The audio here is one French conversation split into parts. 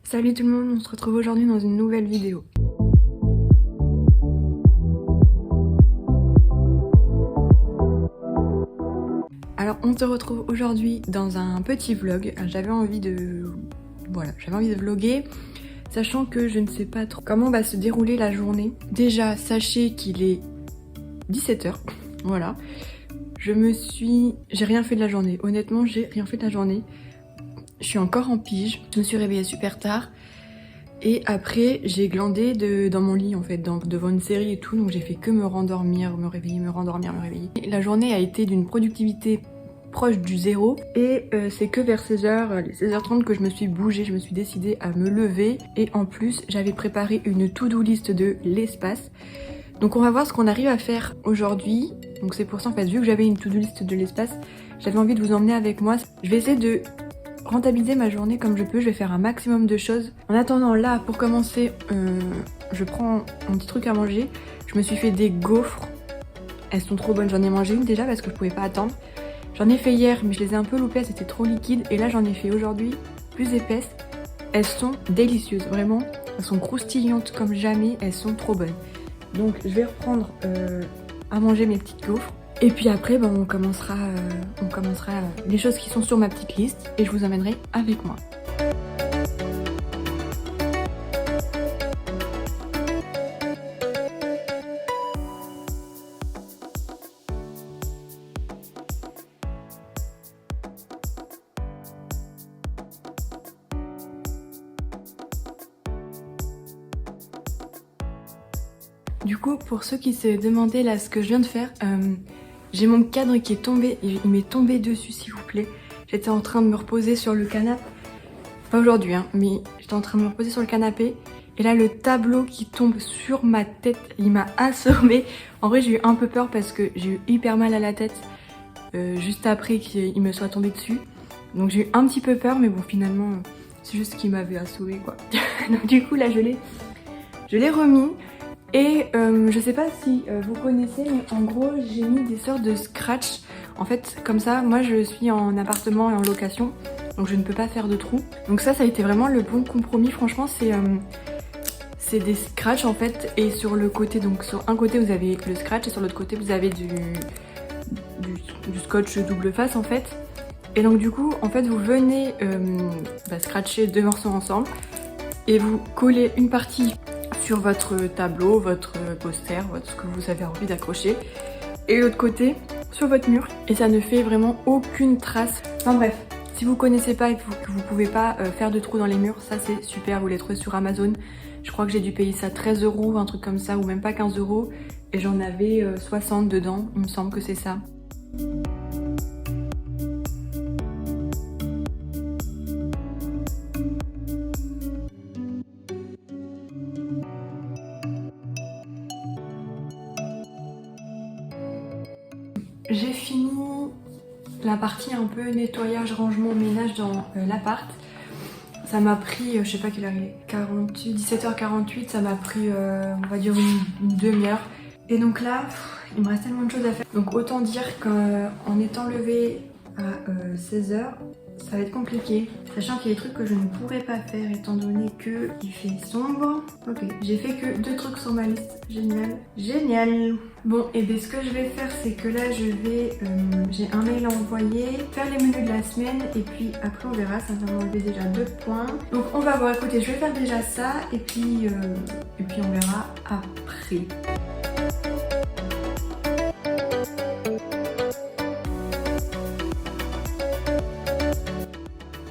Salut tout le monde, on se retrouve aujourd'hui dans une nouvelle vidéo. Alors on se retrouve aujourd'hui dans un petit vlog. J'avais envie de vlogger, sachant que je ne sais pas trop comment va se dérouler la journée. Déjà, sachez qu'il est 17 h, voilà. J'ai rien fait de la journée, honnêtement j'ai rien fait de la journée. Je suis encore en pige, je me suis réveillée super tard. Et après, j'ai glandé dans mon lit en fait, devant une série et tout, donc j'ai fait que me rendormir, me réveiller, me rendormir, me réveiller. Et la journée a été d'une productivité proche du zéro et c'est que vers 16h, les 16h30 que je me suis bougée, je me suis décidée à me lever et en plus j'avais préparé une to-do list de l'espace. Donc on va voir ce qu'on arrive à faire aujourd'hui. Donc c'est pour ça en fait, vu que j'avais une to-do list de l'espace, j'avais envie de vous emmener avec moi. Je vais essayer de rentabiliser ma journée comme je peux, je vais faire un maximum de choses. En attendant là, pour commencer, je prends un petit truc à manger. Je me suis fait des gaufres, elles sont trop bonnes, j'en ai mangé une déjà parce que je pouvais pas attendre. J'en ai fait hier mais je les ai un peu loupées, c'était trop liquide et là j'en ai fait aujourd'hui plus épaisses. Elles sont délicieuses, vraiment, elles sont croustillantes comme jamais, elles sont trop bonnes. Donc je vais reprendre à manger mes petites gaufres. Et puis après, on commencera les choses qui sont sur ma petite liste et je vous emmènerai avec moi. Du coup, pour ceux qui se demandaient là ce que je viens de faire, j'ai mon cadre qui est tombé, il m'est tombé dessus s'il vous plaît. J'étais en train de me reposer sur le canapé, pas aujourd'hui hein, mais j'étais en train de me reposer sur le canapé. Et là le tableau qui tombe sur ma tête, il m'a assommé. En vrai j'ai eu un peu peur parce que j'ai eu hyper mal à la tête juste après qu'il me soit tombé dessus. Donc j'ai eu un petit peu peur mais bon finalement c'est juste qu'il m'avait assommé quoi. Donc du coup là je l'ai remis. Et je sais pas si vous connaissez, mais en gros j'ai mis des sortes de scratch. En fait comme ça, moi je suis en appartement et en location, donc je ne peux pas faire de trous. Donc ça a été vraiment le bon compromis, franchement c'est des scratch en fait. Et sur le côté, donc sur un côté vous avez le scratch et sur l'autre côté vous avez du scotch double face en fait. Et donc du coup en fait vous venez scratcher deux morceaux ensemble et vous collez une partie sur votre tableau, votre poster, ce que vous avez envie d'accrocher, et l'autre côté sur votre mur, et ça ne fait vraiment aucune trace. Enfin bref, si vous connaissez pas et que vous pouvez pas faire de trous dans les murs, ça c'est super, vous les trouvez sur Amazon. Je crois que j'ai dû payer ça 13 €, un truc comme ça, ou même pas 15 €, et j'en avais 60 dedans, il me semble que c'est ça. J'ai fini la partie un peu nettoyage, rangement, ménage dans l'appart. Ça m'a pris, je sais pas quelle heure il est, 17h48, ça m'a pris on va dire une demi-heure. Et donc là, il me reste tellement de choses à faire. Donc autant dire qu'en étant levée à 16h, ça va être compliqué. Sachant qu'il y a des trucs que je ne pourrais pas faire étant donné qu'il fait sombre. Ok, j'ai fait que 2 trucs sur ma liste. Génial. Génial. Bon, et bien ce que je vais faire, c'est que là j'ai un mail à envoyer, faire les menus de la semaine et puis après on verra, ça va m'enlever déjà 2 points. Donc on va voir, écoutez, je vais faire déjà ça et puis on verra après.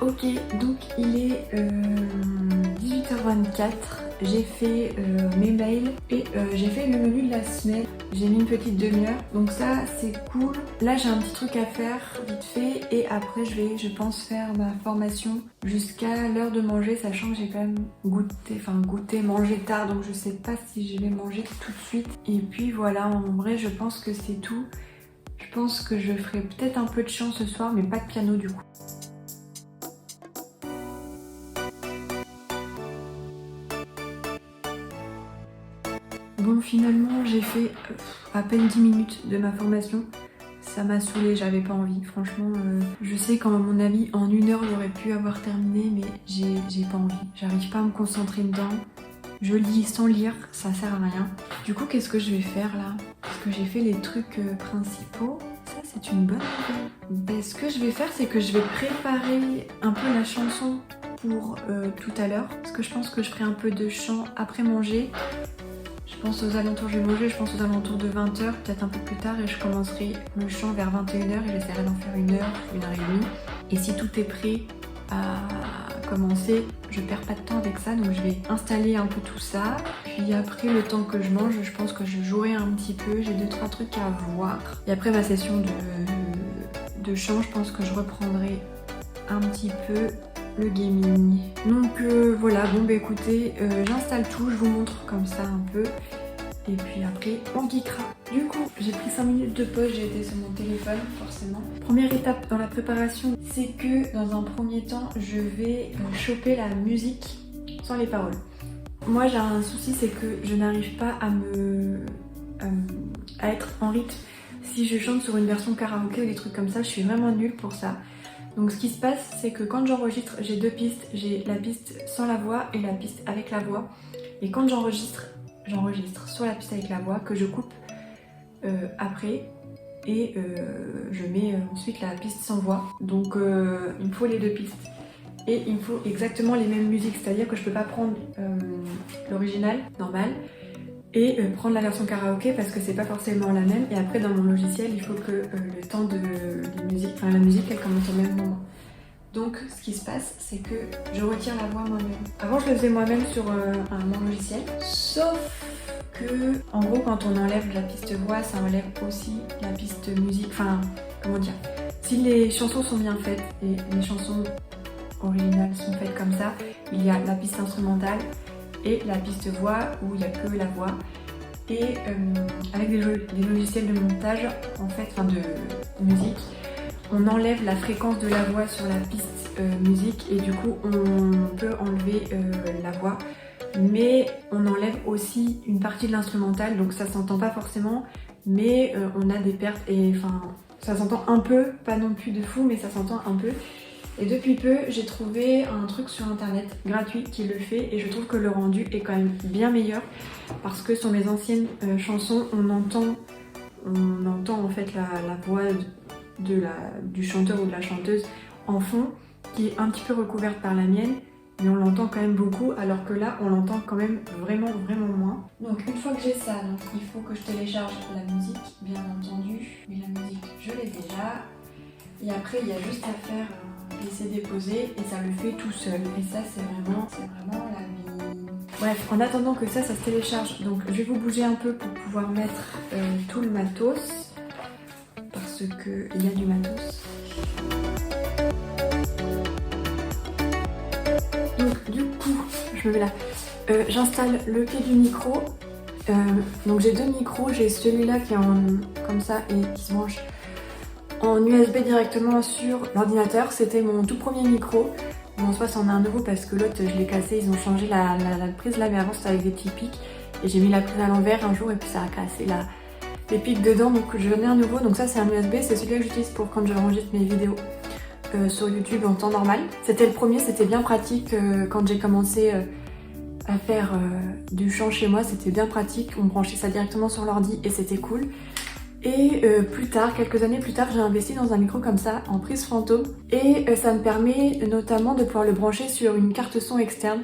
Ok, donc il est 18h24, j'ai fait mes mails et j'ai fait le menu de la semaine. J'ai mis une petite demi-heure, donc ça c'est cool. Là j'ai un petit truc à faire vite fait et après je pense faire ma formation jusqu'à l'heure de manger, sachant que j'ai quand même goûté, mangé tard, donc je sais pas si je vais manger tout de suite. Et puis voilà, en vrai je pense que c'est tout. Je pense que je ferai peut-être un peu de chant ce soir, mais pas de piano du coup. Bon, finalement j'ai fait à peine 10 minutes de ma formation. ça m'a saoulée, j'avais pas envie. Franchement, je sais qu'à mon avis, en 1 heure, j'aurais pu avoir terminé, mais j'ai pas envie. J'arrive pas à me concentrer dedans. Je lis sans lire, ça sert à rien. Du coup, qu'est-ce que je vais faire là? Parce que j'ai fait les trucs principaux. Ça, c'est une bonne idée. Ben, ce que je vais faire, c'est que je vais préparer un peu la chanson pour tout à l'heure. Parce que je pense que je ferai un peu de chant après manger. Je pense aux alentours, je vais manger, je pense aux alentours de 20h, peut-être un peu plus tard, et je commencerai le chant vers 21h et j'essaierai d'en faire 1 heure, 1h30. Et si tout est prêt à commencer, je perds pas de temps avec ça, donc je vais installer un peu tout ça. Puis après, le temps que je mange, je pense que je jouerai un petit peu, j'ai 2-3 trucs à voir. Et après ma session de chant, je pense que je reprendrai un petit peu le gaming. Donc voilà, bon bah écoutez, j'installe tout, je vous montre comme ça un peu. Et puis après, on geekera. Du coup, j'ai pris 5 minutes de pause, j'ai été sur mon téléphone, forcément. Première étape dans la préparation, c'est que dans un premier temps, je vais choper la musique sans les paroles. Moi, j'ai un souci, c'est que je n'arrive pas à être en rythme. Si je chante sur une version karaoké ou des trucs comme ça, je suis vraiment nulle pour ça. Donc ce qui se passe, c'est que quand j'enregistre, j'ai 2 pistes. J'ai la piste sans la voix et la piste avec la voix. Et quand j'enregistre sur la piste avec la voix que je coupe après et je mets ensuite la piste sans voix. Donc il me faut les 2 pistes. Et il me faut exactement les mêmes musiques, c'est-à-dire que je peux pas prendre l'original normal et prendre la version karaoké parce que c'est pas forcément la même. Et après dans mon logiciel, il faut que le temps de musique, enfin la musique elle commence au même moment. Donc ce qui se passe, c'est que je retire la voix moi-même. Avant je le faisais moi-même sur mon logiciel, sauf que en gros quand on enlève la piste voix, ça enlève aussi la piste musique. Enfin comment dire, si les chansons sont bien faites et les chansons originales sont faites comme ça, il y a la piste instrumentale et la piste voix où il n'y a que la voix. Et avec des logiciels de montage, en fait, enfin de musique, on enlève la fréquence de la voix sur la piste musique et du coup on peut enlever la voix. Mais on enlève aussi une partie de l'instrumental, donc ça s'entend pas forcément, mais on a des pertes et enfin ça s'entend un peu, pas non plus de fou, mais ça s'entend un peu. Et depuis peu, j'ai trouvé un truc sur internet gratuit qui le fait et je trouve que le rendu est quand même bien meilleur parce que sur mes anciennes chansons, on entend en fait la voix du chanteur ou de la chanteuse en fond qui est un petit peu recouverte par la mienne, mais on l'entend quand même beaucoup alors que là, on l'entend quand même vraiment moins. Donc une fois que j'ai ça, donc, il faut que je télécharge la musique, bien entendu, mais la musique, je l'ai déjà. Et après, il y a juste à faire laisser-déposer et ça le fait tout seul. Et ça, c'est vraiment la vie. Bref, en attendant que ça se télécharge, donc je vais vous bouger un peu pour pouvoir mettre tout le matos. Parce qu'il y a du matos. Donc du coup, je me mets là. J'installe le pied du micro. Donc j'ai 2 micros. J'ai celui-là qui est comme ça et qui se branche en USB directement sur l'ordinateur. C'était mon tout premier micro. Bon, soit c'en a un nouveau parce que l'autre je l'ai cassé, ils ont changé la prise là, mais avant c'était avec des petits pics et j'ai mis la prise à l'envers un jour et puis ça a cassé les pics dedans, donc j'en ai un nouveau. Donc ça c'est un USB, c'est celui que j'utilise pour quand j'enregistre mes vidéos sur YouTube en temps normal. C'était le premier, c'était bien pratique quand j'ai commencé à faire du chant chez moi, c'était bien pratique, on branchait ça directement sur l'ordi et c'était cool. Et plus tard, quelques années plus tard, j'ai investi dans un micro comme ça, en prise fantôme. Et ça me permet notamment de pouvoir le brancher sur une carte son externe.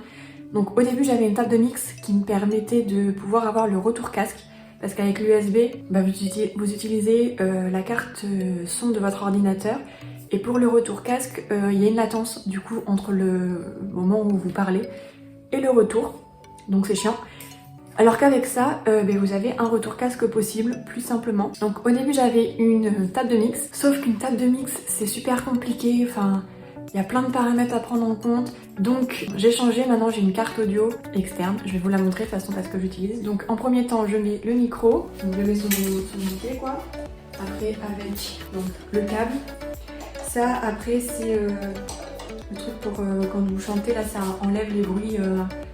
Donc au début, j'avais une table de mix qui me permettait de pouvoir avoir le retour casque. Parce qu'avec l'USB, bah, vous utilisez la carte son de votre ordinateur. Et pour le retour casque, il y a une latence du coup entre le moment où vous parlez et le retour. Donc c'est chiant. Alors qu'avec ça, vous avez un retour casque possible, plus simplement. Donc au début j'avais une table de mix, sauf qu'une table de mix c'est super compliqué, enfin il y a plein de paramètres à prendre en compte. Donc j'ai changé, maintenant j'ai une carte audio externe, je vais vous la montrer de toute façon parce que j'utilise. Donc en premier temps je mets le micro, donc je le mets sur mon pied quoi. Après avec donc, le câble. Ça après c'est Le truc pour quand vous chantez là, ça enlève les bruits,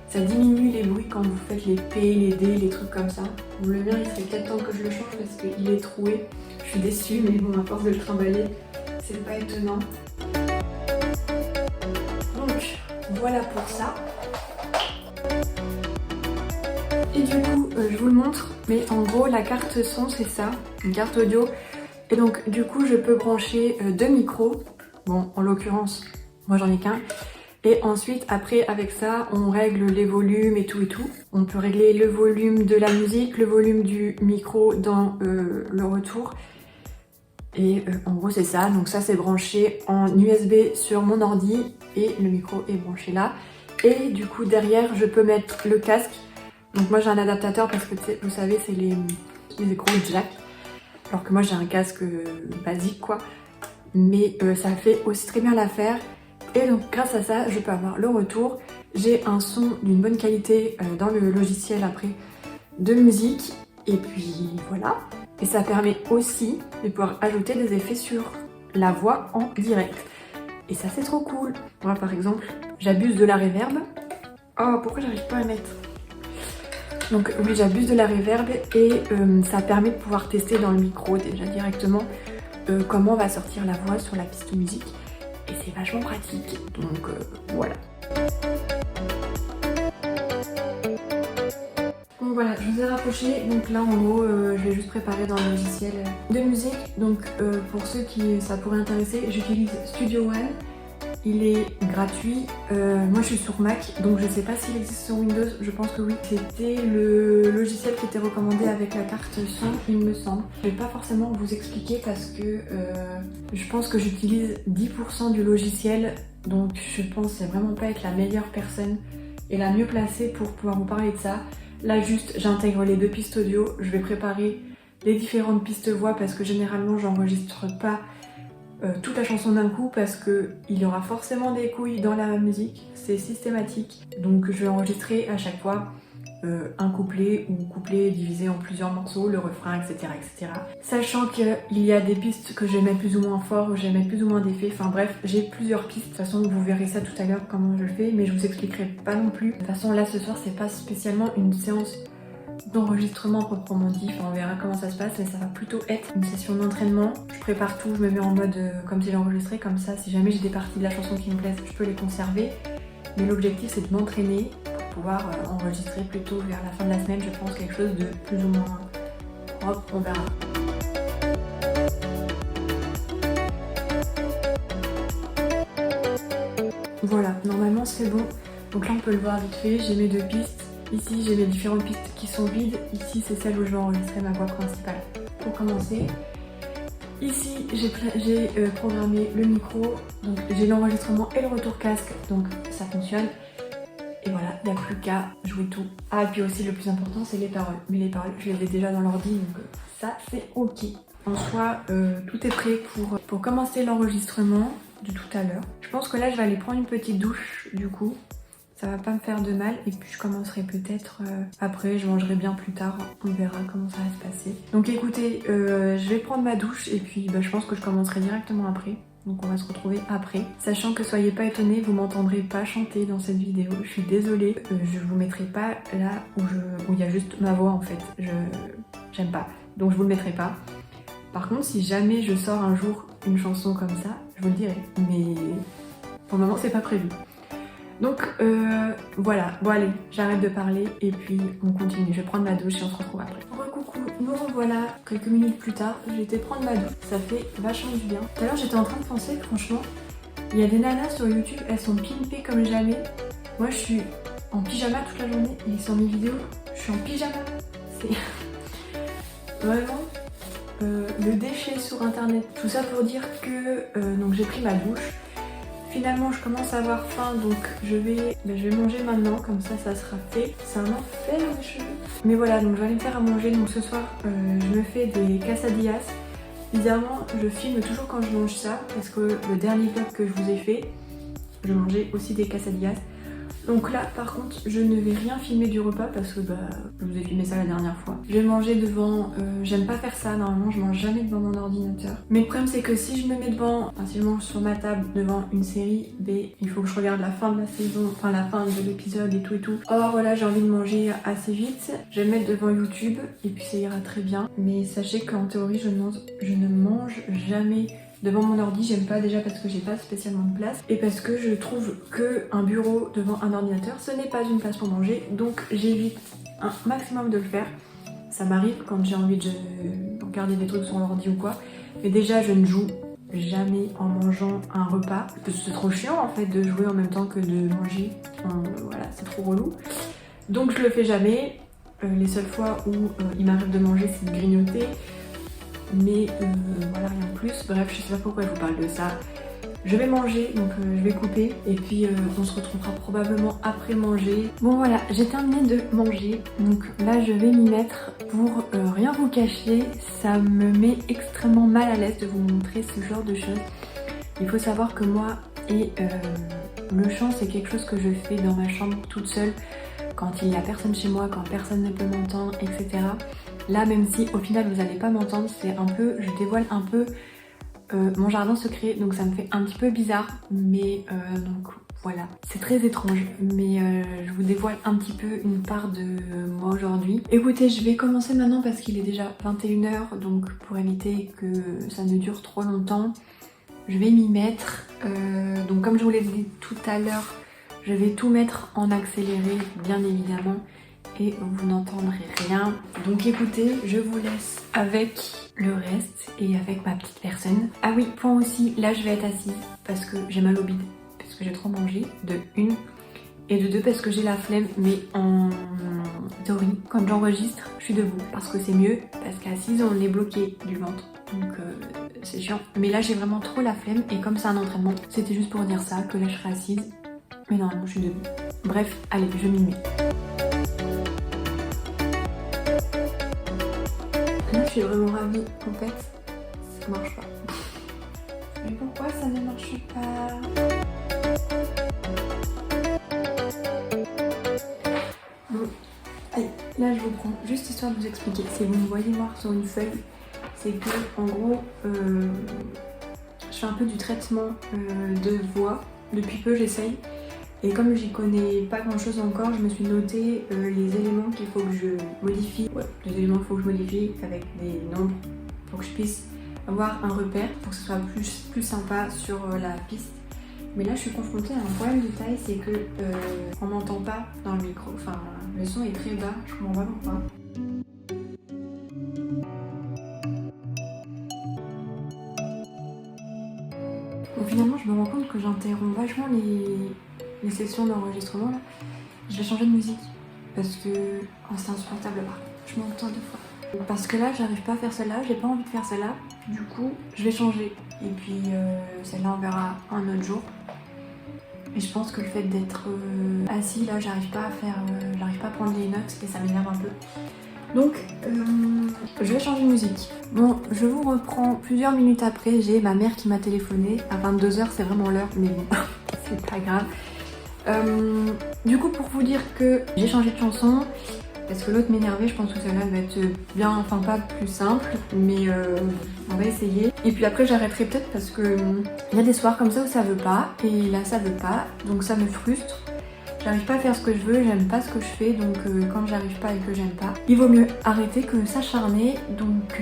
ça diminue les bruits quand vous faites les P, les D, les trucs comme ça. Bon, le mien il serait peut-être temps que je le change parce qu'il est troué. Je suis déçue mais bon à force de le trimballer, c'est pas étonnant. Donc voilà pour ça. Et du coup je vous le montre, mais en gros la carte son c'est ça, une carte audio. Et donc du coup je peux brancher deux micros, bon en l'occurrence moi j'en ai qu'un. Et ensuite après avec ça on règle les volumes et tout. On peut régler le volume de la musique, le volume du micro dans le retour. Et en gros c'est ça, donc ça c'est branché en USB sur mon ordi et le micro est branché là. Et du coup derrière je peux mettre le casque. Donc moi j'ai un adaptateur parce que vous savez c'est les gros jacks. Alors que moi j'ai un casque basique quoi. Mais ça fait aussi très bien l'affaire. Et donc grâce à ça je peux avoir le retour. J'ai un son d'une bonne qualité dans le logiciel après de musique. Et puis voilà. Et ça permet aussi de pouvoir ajouter des effets sur la voix en direct. Et ça c'est trop cool. Moi par exemple j'abuse de la reverb. Oh pourquoi j'arrive pas à mettre? Donc oui j'abuse de la reverb et ça permet de pouvoir tester dans le micro déjà directement comment va sortir la voix sur la piste musique. Et c'est vachement pratique, donc voilà. Donc voilà, je vous ai rapproché, donc là en gros je vais juste préparer dans le logiciel de musique. Donc pour ceux qui ça pourrait intéresser, j'utilise Studio One. Il est gratuit, moi je suis sur Mac, donc je sais pas s'il existe sur Windows, je pense que oui. C'était le logiciel qui était recommandé avec la carte son, il me semble. Je vais pas forcément vous expliquer parce que je pense que j'utilise 10% du logiciel, donc je pense c'est vraiment pas être la meilleure personne et la mieux placée pour pouvoir vous parler de ça. Là juste j'intègre les deux pistes audio, je vais préparer les différentes pistes voix parce que généralement j'enregistre pas toute la chanson d'un coup parce que il y aura forcément des couilles dans la musique, c'est systématique. Donc je vais enregistrer à chaque fois un couplet ou couplet divisé en plusieurs morceaux, le refrain, etc. etc. Sachant qu'il y a des pistes que je vais mettre plus ou moins fort, je vais mettre plus ou moins d'effets, enfin bref, j'ai plusieurs pistes. De toute façon vous verrez ça tout à l'heure comment je le fais, mais je vous expliquerai pas non plus. De toute façon là ce soir c'est pas spécialement une séance d'enregistrement proprement dit, enfin, on verra comment ça se passe, mais ça va plutôt être une session d'entraînement. Je prépare tout, je me mets en mode comme si j'enregistrais, comme ça si jamais j'ai des parties de la chanson qui me plaisent, je peux les conserver. Mais l'objectif c'est de m'entraîner pour pouvoir enregistrer plutôt vers la fin de la semaine, je pense quelque chose de plus ou moins propre, on verra. Voilà, normalement c'est bon. Donc là on peut le voir vite fait, j'ai mes deux pistes. Ici j'ai les différentes pistes qui sont vides, ici c'est celle où je vais enregistrer ma voix principale. Pour commencer, ici j'ai programmé le micro, donc j'ai l'enregistrement et le retour casque, donc ça fonctionne. Et voilà, il n'y a plus qu'à jouer tout. Ah et puis aussi le plus important c'est les paroles, mais les paroles je les ai déjà dans l'ordi donc ça c'est ok. En soi tout est prêt pour commencer l'enregistrement de tout à l'heure. Je pense que là je vais aller prendre une petite douche du coup. Ça va pas me faire de mal et puis je commencerai peut-être après, je mangerai bien plus tard, on verra comment ça va se passer. Donc écoutez, je vais prendre ma douche et puis je pense que je commencerai directement après. Donc on va se retrouver après. Sachant que soyez pas étonnés, vous m'entendrez pas chanter dans cette vidéo, je suis désolée. Je vous mettrai pas là où il y a juste ma voix en fait, j'aime pas. Donc je vous le mettrai pas. Par contre si jamais je sors un jour une chanson comme ça, je vous le dirai. Mais pour le moment c'est pas prévu. Donc voilà, bon allez, j'arrête de parler et puis on continue. Je vais prendre ma douche et on se retrouve après. Coucou, nous revoilà quelques minutes plus tard. J'ai été prendre ma douche, ça fait vachement du bien. Tout à l'heure j'étais en train de penser, franchement, il y a des nanas sur YouTube, elles sont pimpées comme jamais. Moi je suis en pyjama toute la journée et sur mes vidéos, je suis en pyjama. C'est vraiment le déchet sur internet. Tout ça pour dire que donc j'ai pris ma douche. Finalement je commence à avoir faim donc je vais manger maintenant, comme ça sera fait. C'est un enfer mes cheveux. Mais voilà, donc je vais aller me faire à manger. Donc ce soir je me fais des quesadillas. Évidemment je filme toujours quand je mange ça parce que le dernier vlog que je vous ai fait, je mangeais aussi des quesadillas. Donc là par contre je ne vais rien filmer du repas parce que je vous ai filmé ça la dernière fois. Je vais manger devant, j'aime pas faire ça, normalement je mange jamais devant mon ordinateur. Mais le problème c'est que si je me mets devant, enfin si je mange sur ma table devant une série, il faut que je regarde la fin de la saison, enfin la fin de l'épisode et tout et tout. Or là j'ai envie de manger assez vite, je vais me mettre devant YouTube et puis ça ira très bien. Mais sachez qu'en théorie je ne mange jamais devant mon ordi, j'aime pas déjà parce que j'ai pas spécialement de place et parce que je trouve que un bureau devant un ordinateur ce n'est pas une place pour manger, donc j'évite un maximum de le faire. Ça m'arrive quand j'ai envie de regarder des trucs sur l'ordi ou quoi, mais déjà je ne joue jamais en mangeant un repas parce que c'est trop chiant en fait de jouer en même temps que de manger, voilà c'est trop relou, donc je le fais jamais. Les seules fois où il m'arrive de manger c'est de grignoter, mais voilà rien de plus. Bref, je sais pas pourquoi je vous parle de ça. Je vais manger, donc je vais couper et puis on se retrouvera probablement après manger. Bon voilà, j'ai terminé de manger, donc là je vais m'y mettre. Pour rien vous cacher, ça me met extrêmement mal à l'aise de vous montrer ce genre de choses. Il faut savoir que moi et le chant c'est quelque chose que je fais dans ma chambre toute seule, quand il n'y a personne chez moi, quand personne ne peut m'entendre, etc. Là, même si au final vous n'allez pas m'entendre, c'est un peu, je dévoile un peu mon jardin secret, donc ça me fait un petit peu bizarre, mais donc voilà, c'est très étrange, mais je vous dévoile un petit peu une part de moi aujourd'hui. Écoutez, je vais commencer maintenant parce qu'il est déjà 21h, donc pour éviter que ça ne dure trop longtemps, je vais m'y mettre. Donc comme je vous l'ai dit tout à l'heure, je vais tout mettre en accéléré, bien évidemment, et vous n'entendrez rien. Donc écoutez, je vous laisse avec le reste et avec ma petite personne. Ah oui, point aussi, là je vais être assise parce que j'ai mal au bide, parce que j'ai trop mangé, de une, et de deux parce que j'ai la flemme, mais en théorie, quand j'enregistre, je suis debout parce que c'est mieux, parce qu'assise on est bloqué du ventre, donc c'est chiant. Mais là j'ai vraiment trop la flemme et comme c'est un entraînement, c'était juste pour dire ça, que là je serai assise, mais normalement je suis debout. Bref, allez, je m'y mets. Là, je suis vraiment ravie. En fait, ça marche pas. Mais pourquoi ça ne marche pas? Bon, allez, là je vous prends juste histoire de vous expliquer. Si vous me voyez noir sur une feuille, c'est que en gros, je fais un peu du traitement de voix. Depuis peu, j'essaye. Et comme j'y connais pas grand chose encore, je me suis noté les éléments qu'il faut que je modifie. Ouais, les éléments qu'il faut que je modifie avec des nombres pour que je puisse avoir un repère, pour que ce soit plus sympa sur la piste. Mais là je suis confrontée à un problème de taille, c'est que on m'entend pas dans le micro, enfin le son est très bas, je comprends pas pourquoi. Bon, finalement je me rends compte que j'interromps vachement les sessions d'enregistrement là. Je vais changer de musique parce que c'est insupportable là. Je m'entends deux fois. Parce que là j'arrive pas à faire celle-là, j'ai pas envie de faire celle-là. Du coup je vais changer. Et puis celle-là on verra un autre jour. Et je pense que le fait d'être assis là, j'arrive pas à prendre les notes et ça m'énerve un peu. Donc je vais changer de musique. Bon, je vous reprends plusieurs minutes après, j'ai ma mère qui m'a téléphoné. À 22h c'est vraiment l'heure, mais bon, c'est pas grave. Du coup, pour vous dire que j'ai changé de chanson parce que l'autre m'énervait, je pense que celle-là va être bien, enfin pas plus simple, mais on va essayer. Et puis après j'arrêterai peut-être parce que il y a des soirs comme ça où ça veut pas et là ça veut pas, donc ça me frustre. J'arrive pas à faire ce que je veux, j'aime pas ce que je fais, donc quand j'arrive pas et que j'aime pas, il vaut mieux arrêter que s'acharner. Donc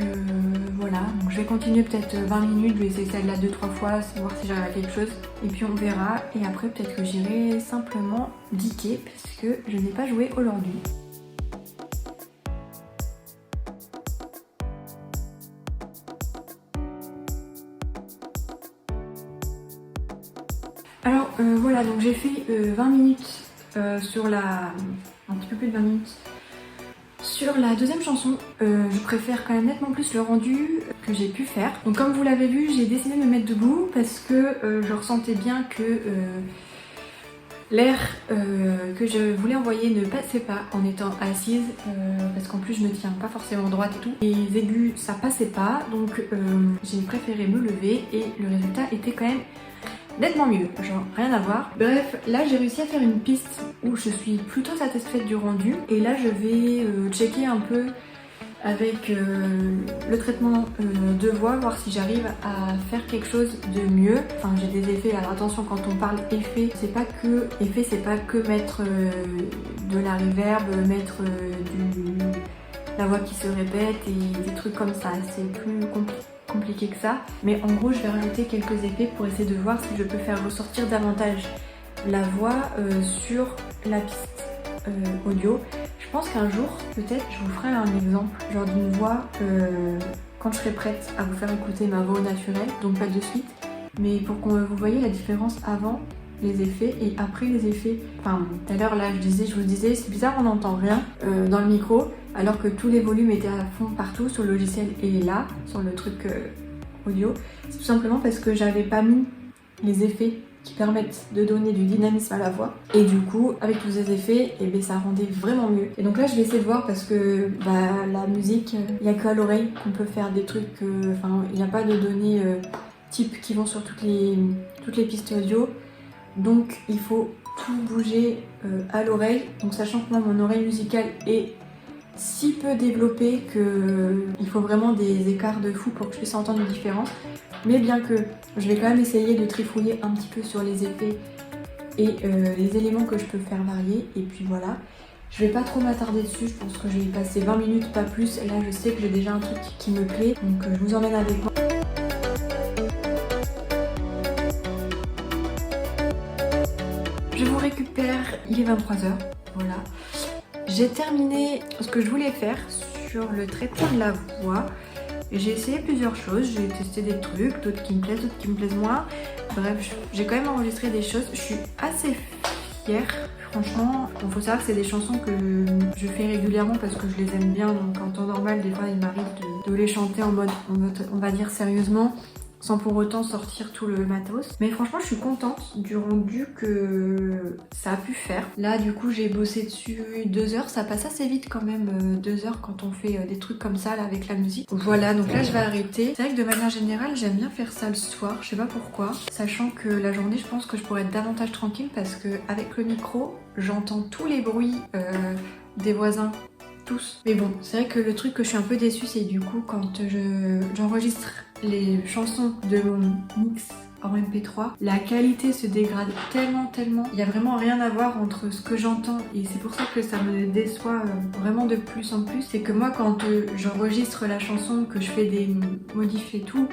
voilà, donc je vais continuer peut-être 20 minutes, je vais essayer celle-là 2-3 fois, voir si j'arrive à quelque chose, et puis on verra. Et après peut-être que j'irai simplement diquer parce que je n'ai pas joué aujourd'hui. Alors voilà, donc j'ai fait 20 minutes sur la... un petit peu plus de 20 minutes sur la deuxième chanson. Je préfère quand même nettement plus le rendu que j'ai pu faire. Donc comme vous l'avez vu, j'ai décidé de me mettre debout parce que je ressentais bien que l'air que je voulais envoyer ne passait pas en étant assise, parce qu'en plus je me tiens pas forcément droite et tout. Les aigus ça passait pas, donc j'ai préféré me lever et le résultat était quand même nettement mieux, genre rien à voir. Bref, là j'ai réussi à faire une piste où je suis plutôt satisfaite du rendu. Et là je vais checker un peu avec le traitement de voix, voir si j'arrive à faire quelque chose de mieux. Enfin j'ai des effets, alors attention quand on parle effet, c'est pas que mettre de la reverb, mettre la voix qui se répète et des trucs comme ça, c'est plus compliqué que ça. Mais en gros je vais rajouter quelques effets pour essayer de voir si je peux faire ressortir davantage la voix sur la piste audio. Je pense qu'un jour, peut-être, je vous ferai un exemple, genre d'une voix quand je serai prête à vous faire écouter ma voix naturelle, donc pas de suite, mais pour que vous voyez la différence avant les effets et après les effets. Enfin, tout à l'heure là, je vous disais, c'est bizarre, on n'entend rien dans le micro, alors que tous les volumes étaient à fond partout sur le logiciel et là, sur le truc audio. C'est tout simplement parce que j'avais pas mis les effets qui permettent de donner du dynamisme à la voix. Et du coup, avec tous ces effets, et ben, ça rendait vraiment mieux. Et donc là, je vais essayer de voir parce que la musique, il n'y a qu'à l'oreille qu'on peut faire des trucs. Enfin, il n'y a pas de données type qui vont sur toutes les pistes audio. Donc, il faut tout bouger à l'oreille. Donc, sachant que moi, mon oreille musicale est si peu développée qu'il faut vraiment des écarts de fou pour que je puisse entendre une différence. Mais bien que je vais quand même essayer de trifouiller un petit peu sur les effets et les éléments que je peux faire varier. Et puis voilà, je vais pas trop m'attarder dessus, je pense que je vais y passer 20 minutes, pas plus. Et là je sais que j'ai déjà un truc qui me plaît, donc je vous emmène avec moi. Je vous récupère, il est 23h, voilà. J'ai terminé ce que je voulais faire sur le traitement de la voix. J'ai essayé plusieurs choses, j'ai testé des trucs, d'autres qui me plaisent, d'autres qui me plaisent moins. Bref, j'ai quand même enregistré des choses. Je suis assez fière, franchement. Bon, faut savoir que c'est des chansons que je fais régulièrement parce que je les aime bien. Donc en temps normal, des fois, il m'arrive de les chanter en mode, on va dire sérieusement, sans pour autant sortir tout le matos. Mais franchement, je suis contente du rendu que ça a pu faire. Là, du coup, j'ai bossé dessus 2 heures. Ça passe assez vite quand même, 2 heures quand on fait des trucs comme ça, là, avec la musique. Voilà, donc là, je vais arrêter. C'est vrai que de manière générale, j'aime bien faire ça le soir. Je sais pas pourquoi. Sachant que la journée, je pense que je pourrais être davantage tranquille parce que avec le micro, j'entends tous les bruits des voisins. Tous. Mais bon, c'est vrai que le truc que je suis un peu déçue, c'est du coup quand j'enregistre les chansons de mon mix en MP3, la qualité se dégrade tellement. Il y a vraiment rien à voir entre ce que j'entends et c'est pour ça que ça me déçoit vraiment de plus en plus. C'est que moi quand j'enregistre la chanson, que je fais des modifs et tout,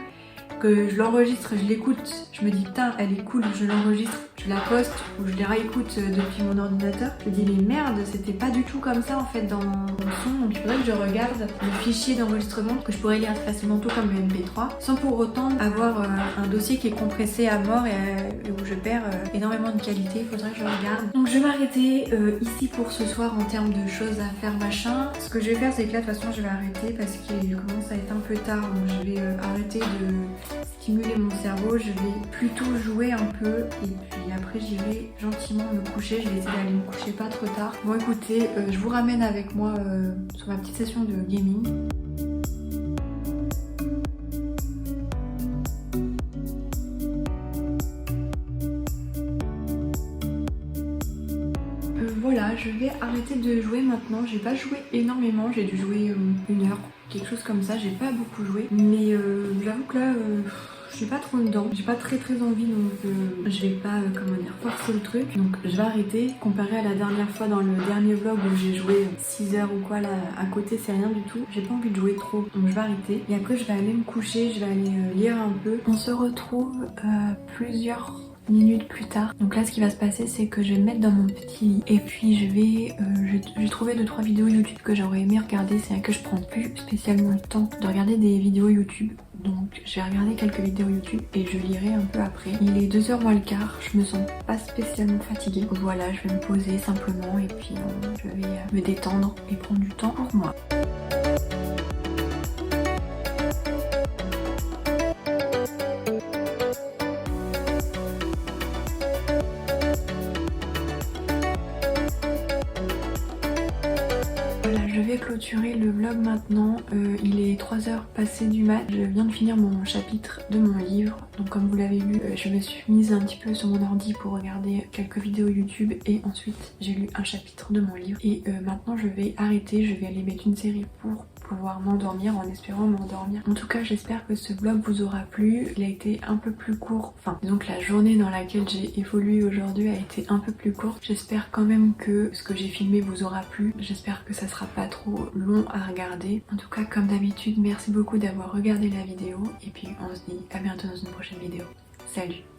que je l'enregistre, je l'écoute, je me dis putain elle est cool, je l'enregistre, je la poste ou je les réécoute depuis mon ordinateur, je me dis mais merde c'était pas du tout comme ça en fait dans mon son, donc il faudrait que je regarde le fichier d'enregistrement que je pourrais lire facilement tout comme le MP3 sans pour autant avoir un dossier qui est compressé à mort et où je perds énormément de qualité, il faudrait que je regarde. Donc je vais m'arrêter ici pour ce soir en termes de choses à faire machin. Ce que je vais faire c'est que là de toute façon je vais arrêter parce qu'il commence à être un peu tard, donc je vais arrêter de stimuler mon cerveau, je vais plutôt jouer un peu et puis après j'irai gentiment me coucher, je vais essayer d'aller me coucher pas trop tard. Bon écoutez, je vous ramène avec moi sur ma petite session de gaming. Voilà, je vais arrêter de jouer maintenant, j'ai pas joué énormément, j'ai dû jouer 1 heure, quelque chose comme ça, j'ai pas beaucoup joué, mais j'avoue que là je suis pas trop dedans, j'ai pas très envie donc je vais pas comment dire forcer le truc, donc je vais arrêter. Comparé à la dernière fois dans le dernier vlog où j'ai joué 6 heures ou quoi, là à côté c'est rien du tout, j'ai pas envie de jouer trop donc je vais arrêter et après je vais aller me coucher, je vais aller lire un peu. On se retrouve plusieurs minutes plus tard. Donc là ce qui va se passer c'est que je vais me mettre dans mon petit lit et puis j'ai trouvé 2-3 vidéos YouTube que j'aurais aimé regarder. C'est vrai que je prends plus spécialement le temps de regarder des vidéos YouTube, donc je vais regarder quelques vidéos YouTube et je lirai un peu après. Il est 2h moins le quart, je me sens pas spécialement fatiguée, donc voilà, je vais me poser simplement et puis je vais me détendre et prendre du temps pour moi. je vais clôturer le vlog maintenant. Il est 3h passées du mat. Je viens de finir mon chapitre de mon livre. Donc comme vous l'avez vu, je me suis mise un petit peu sur mon ordi pour regarder quelques vidéos YouTube et ensuite j'ai lu un chapitre de mon livre. Et maintenant je vais arrêter, je vais aller mettre une série pour pouvoir m'endormir en espérant m'endormir. En tout cas j'espère que ce vlog vous aura plu. Il a été un peu plus court, enfin donc la journée dans laquelle j'ai évolué aujourd'hui a été un peu plus courte. J'espère quand même que ce que j'ai filmé vous aura plu. J'espère que ça sera pas trop long à regarder. En tout cas comme d'habitude merci beaucoup d'avoir regardé la vidéo et puis on se dit à bientôt dans une prochaine vidéo. Salut!